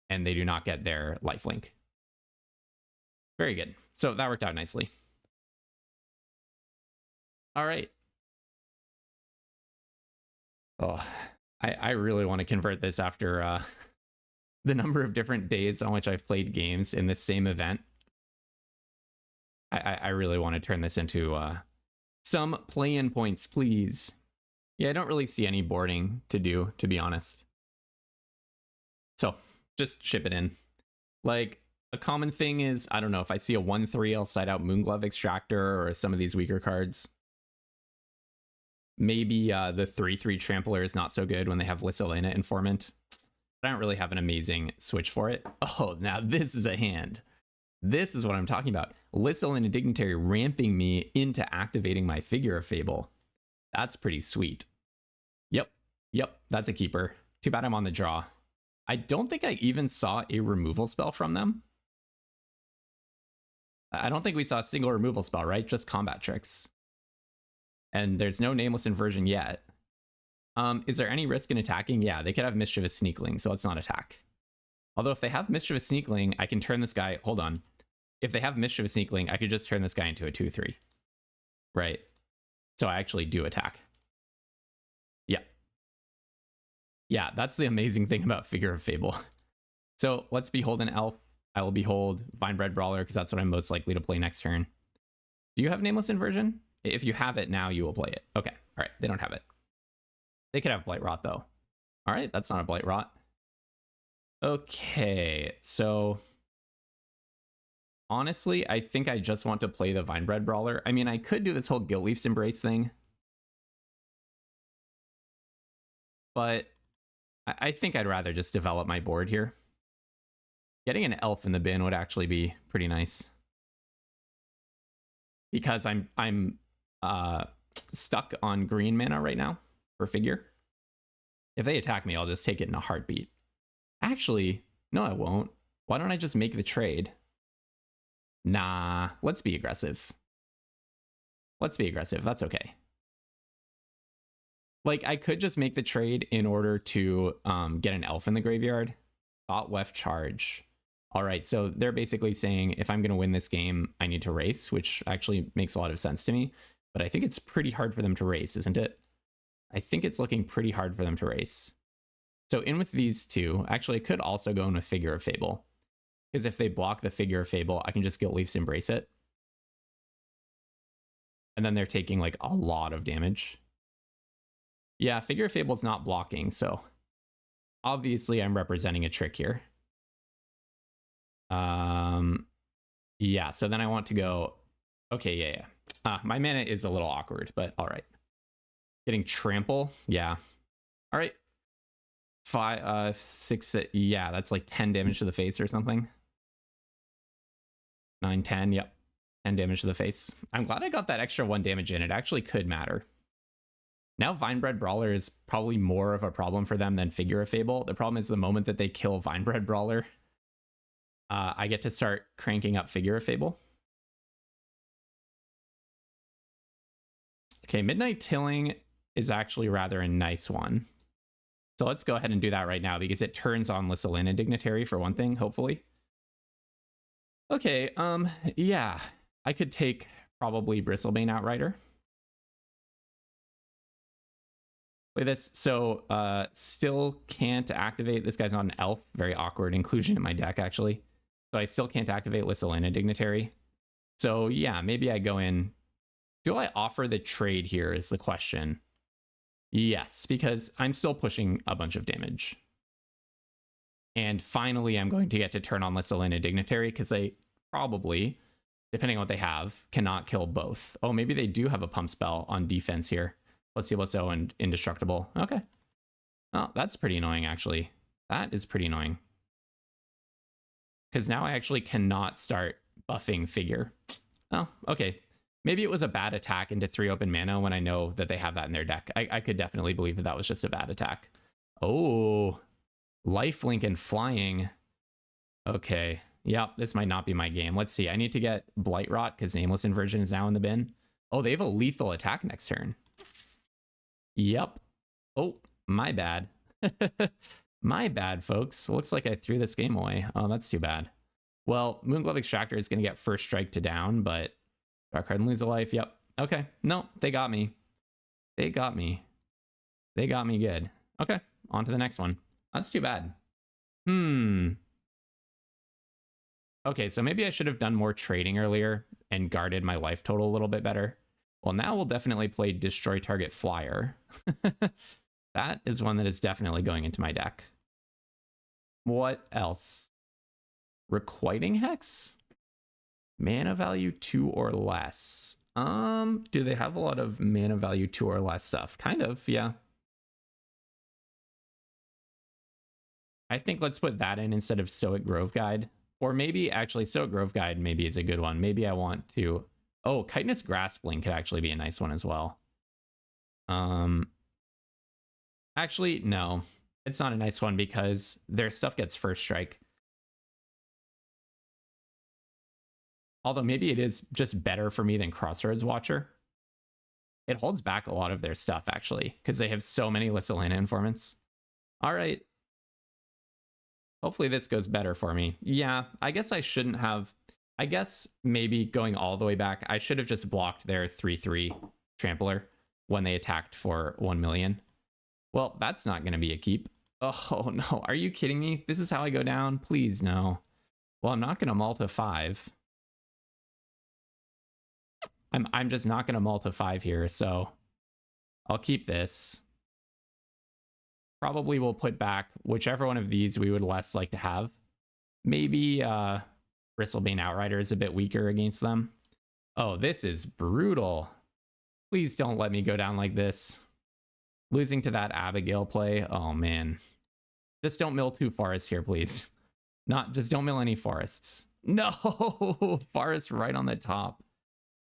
And they do not get their lifelink. Very good. So that worked out nicely. All right. Oh, I really want to convert this after the number of different days on which I've played games in this same event. I really want to turn this into some play-in points, please. Yeah, I don't really see any boarding to do, to be honest. So just ship it in. Like, a common thing is, I don't know, if I see a 1/3, I'll side out Moonglove Extractor or some of these weaker cards. Maybe the 3/3 Trampler is not so good when they have Lissalina Informant. I don't really have an amazing switch for it. Oh, now this is a hand. This is what I'm talking about. Lissalina Dignitary ramping me into activating my Figure of Fable. That's pretty sweet. Yep, that's a keeper. Too bad I'm on the draw. I don't think I even saw a removal spell from them. I don't think we saw a single removal spell, right? Just combat tricks. And there's no nameless inversion yet. Is there any risk in attacking? Yeah, they could have Mischievous Sneakling, so let's not attack. Although if they have Mischievous Sneakling, I can turn this guy... Hold on. If they have Mischievous Sneakling, I could just turn this guy into a 2/3. Right. So I actually do attack. Yeah. Yeah, that's the amazing thing about Figure of Fable. So let's behold an elf. I will behold Vinebred Brawler because that's what I'm most likely to play next turn. Do you have Nameless Inversion? If you have it now, you will play it. Okay. All right. They don't have it. They could have Blight Rot, though. All right. That's not a Blight Rot. Okay. So honestly, I think I just want to play the Vinebred Brawler. I mean, I could do this whole Guiltleaf's Embrace thing. But I think I'd rather just develop my board here. Getting an elf in the bin would actually be pretty nice. Because I'm stuck on green mana right now for Figure. If they attack me, I'll just take it in a heartbeat. Actually, no, I won't. Why don't I just make the trade? Nah, let's be aggressive. Let's be aggressive. That's okay. Like, I could just make the trade in order to get an elf in the graveyard. Thought Weft Charge. All right, so they're basically saying if I'm going to win this game, I need to race, which actually makes a lot of sense to me. But I think it's pretty hard for them to race, isn't it? I think it's looking pretty hard for them to race. So in with these two, actually I could also go in with Figure of Fable. Because if they block the Figure of Fable, I can just Guiltleaf's Embrace it. And then they're taking like a lot of damage. Yeah, Figure of Fable's not blocking, so obviously I'm representing a trick here. Yeah, so then I want to go... Okay, yeah. My mana is a little awkward, but all right. Getting Trample, yeah. All right. 5, 6, yeah, that's like 10 damage to the face or something. 9, 10, yep. 10 damage to the face. I'm glad I got that extra 1 damage in. It actually could matter. Now Vinebred Brawler is probably more of a problem for them than Figure of Fable. The problem is the moment that they kill Vinebred Brawler, I get to start cranking up Figure of Fable. Okay, Midnight Tilling is actually rather a nice one. So let's go ahead and do that right now because it turns on Lissalina Dignitary for one thing, hopefully. Okay, yeah. I could take probably Bristlebane Outrider. Play this. So still can't activate. This guy's not an elf. Very awkward inclusion in my deck, actually. So I still can't activate Lissalina Dignitary. So yeah, maybe I go in. Do I offer the trade here is the question. Yes, because I'm still pushing a bunch of damage. And finally, I'm going to get to turn on Lissalina Dignitary because they probably, depending on what they have, cannot kill both. Oh, maybe they do have a pump spell on defense here. Let's see what's O and Indestructible. Okay. Oh, that's pretty annoying, actually. That is pretty annoying. Because now I actually cannot start buffing Figure. Oh, okay. Maybe it was a bad attack into 3 open mana when I know that they have that in their deck. I could definitely believe that that was just a bad attack. Oh, lifelink and flying. Okay. Yep, this might not be my game. Let's see. I need to get Blight Rot because Nameless Inversion is now in the bin. Oh, they have a lethal attack next turn. Yep. Oh, my bad. My bad, folks. Looks like I threw this game away. Oh, that's too bad. Well, Moonglove Extractor is going to get first strike to down, but Dark Card and lose a life. Yep. Okay. No, they got me. They got me. They got me good. Okay. On to the next one. That's too bad. Okay, so maybe I should have done more trading earlier and guarded my life total a little bit better. Well, now we'll definitely play Destroy Target Flyer. That is one that is definitely going into my deck. What else? Requiting Hex? Mana value 2 or less. Do they have a lot of mana value 2 or less stuff? Kind of, yeah. I think let's put that in instead of Stoic Grove Guide. Or maybe, actually, Stoic Grove Guide maybe is a good one. Maybe I want to... Oh, Chitinous Graspling could actually be a nice one as well. Actually, no. It's not a nice one because their stuff gets first strike. Although maybe it is just better for me than Crossroads Watcher. It holds back a lot of their stuff, actually, because they have so many Lissalina informants. All right. Hopefully this goes better for me. Yeah, I guess I shouldn't have... I guess maybe going all the way back, I should have just blocked their 3/3 Trampler when they attacked for 1 million. Well, that's not going to be a keep. Oh, no. Are you kidding me? This is how I go down? Please, no. Well, I'm not going to Malta 5. I'm just not going to Malta 5 here, so I'll keep this. Probably will put back whichever one of these we would less like to have. Maybe Bristlebane Outrider is a bit weaker against them. Oh, this is brutal. Please don't let me go down like this. Losing to that Abigail play. Oh, man. Just don't mill 2 forests here, please. Just don't mill any forests. No! Forest right on the top.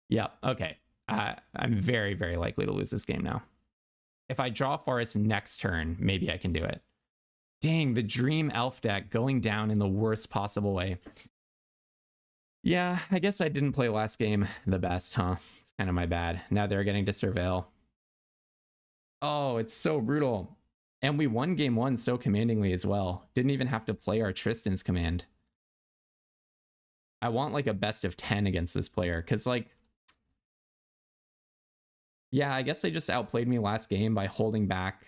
Yep, okay. I'm very, very likely to lose this game now. If I draw forest next turn, maybe I can do it. Dang, the Dream Elf deck going down in the worst possible way. Yeah, I guess I didn't play last game the best, huh? It's kind of my bad. Now they're getting to surveil. Oh, it's so brutal. And we won game 1 so commandingly as well. Didn't even have to play our Tristan's command. I want like a best of 10 against this player, because like... Yeah, I guess they just outplayed me last game by holding back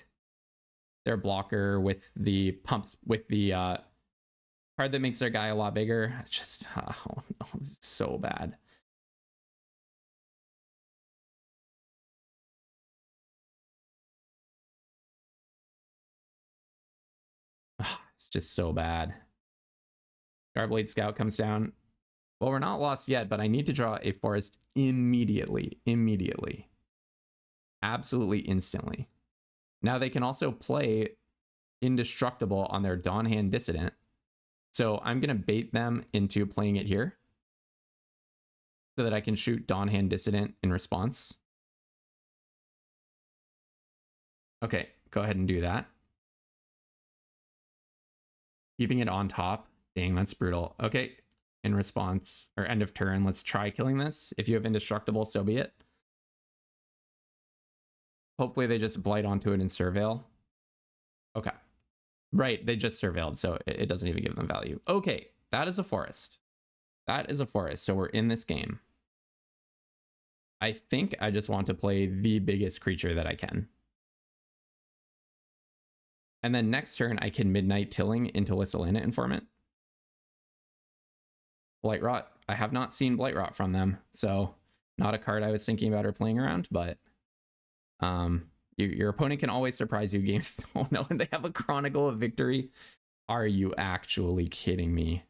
their blocker with the pumps, with the card that makes their guy a lot bigger. Just, oh no, this is so bad. Oh, it's just so bad. Starblade Scout comes down. Well, we're not lost yet, but I need to draw a forest immediately. Immediately. Absolutely instantly. Now they can also play Indestructible on their Dawnhand Dissident. So I'm going to bait them into playing it here so that I can shoot Dawnhand Dissident in response. Okay, go ahead and do that. Keeping it on top. Dang, that's brutal. Okay, in response, or end of turn, let's try killing this. If you have Indestructible, so be it. Hopefully they just blight onto it and surveil. Okay. Right, they just surveilled, so it doesn't even give them value. Okay, that is a forest. That is a forest, so we're in this game. I think I just want to play the biggest creature that I can. And then next turn, I can Midnight Tilling into Lissalina Informant. Blightrot. I have not seen Blightrot from them, so not a card I was thinking about or playing around, but your opponent can always surprise you game. Oh no, and they have a Chronicle of Victory. Are you actually kidding me?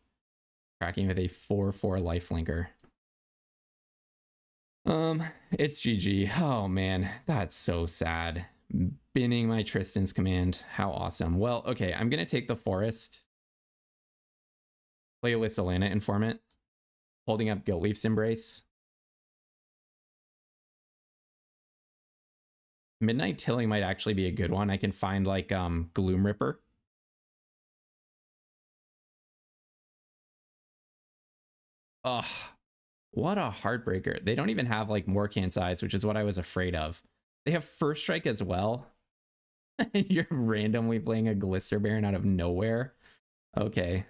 Tracking with a 4/4 lifelinker. It's GG. Oh man, that's so sad. Binning my Tristan's command. How awesome. Well, okay, I'm gonna take the forest. Play Lissalina Informant. Holding up Guiltleaf's Embrace. Midnight Tilling might actually be a good one. I can find like Gloom Ripper. Ugh, what a heartbreaker. They don't even have like Morcant's Eyes, which is what I was afraid of. They have First Strike as well. You're randomly playing a Glister Baron out of nowhere. Okay.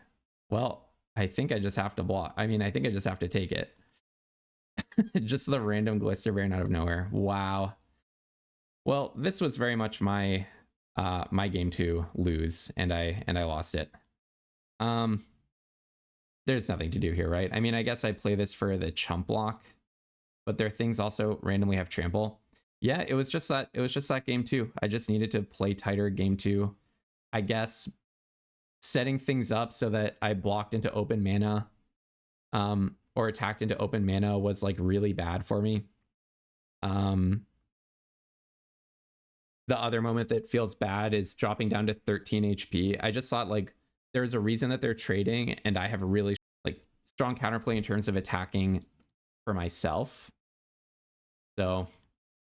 Well, I think I just have to block. I mean, I think I just have to take it. Just the random Glister Baron out of nowhere. Wow. Well, this was very much my my game to lose, and I lost it. There's nothing to do here, right? I mean, I guess I play this for the chump block, but their things also randomly have trample. Yeah, it was just that game 2. I just needed to play tighter game 2. I guess setting things up so that I blocked into open mana or attacked into open mana was like really bad for me. The other moment that feels bad is dropping down to 13 HP. I just thought like there's a reason that they're trading, and I have a really like strong counterplay in terms of attacking for myself. So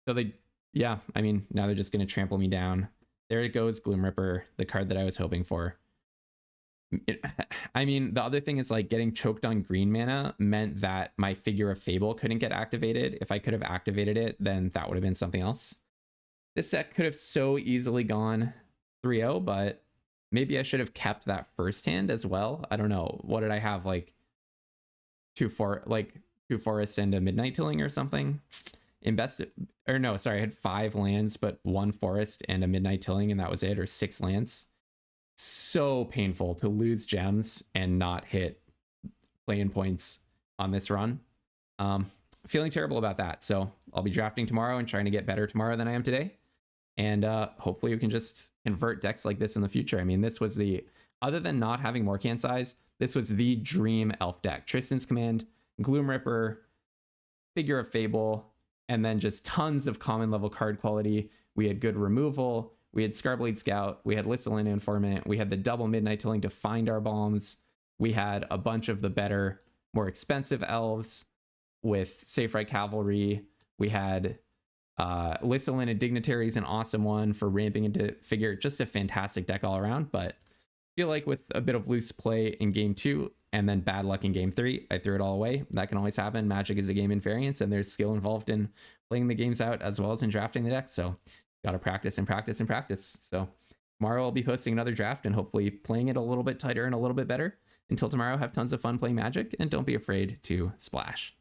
they, yeah, I mean, now they're just going to trample me down. There it goes, Gloom Ripper, the card that I was hoping for. I mean, the other thing is like getting choked on green mana meant that my Figure of Fable couldn't get activated. If I could have activated it, then that would have been something else. This deck could have so easily gone 3-0, but maybe I should have kept that first hand as well. I don't know. What did I have? Like two forests and a midnight tilling or something. I had 5 lands, but 1 forest and a midnight tilling, and that was it, or 6 lands. So painful to lose gems and not hit play-in points on this run. Feeling terrible about that. So I'll be drafting tomorrow and trying to get better tomorrow than I am today. And hopefully we can just convert decks like this in the future. I mean, this was other than not having Morkan size, this was the dream elf deck. Tristan's Command, Gloom Ripper, Figure of Fable, and then just tons of common level card quality. We had good removal. We had Scarblade Scout. We had Lissalin Informant. We had the double Midnight Tilling to find our bombs. We had a bunch of the better, more expensive elves with Safe Right Cavalry. We had Lissalin and Dignitary is an awesome one for ramping into Figure. Just a fantastic deck all around. But I feel like with a bit of loose play in game 2 and then bad luck in game 3, I threw it all away. That can always happen. Magic is a game in variance, and there's skill involved in playing the games out as well as in drafting the deck. So got to practice and practice and practice. So tomorrow I'll be posting another draft and hopefully playing it a little bit tighter and a little bit better. Until tomorrow, have tons of fun playing Magic, and don't be afraid to splash.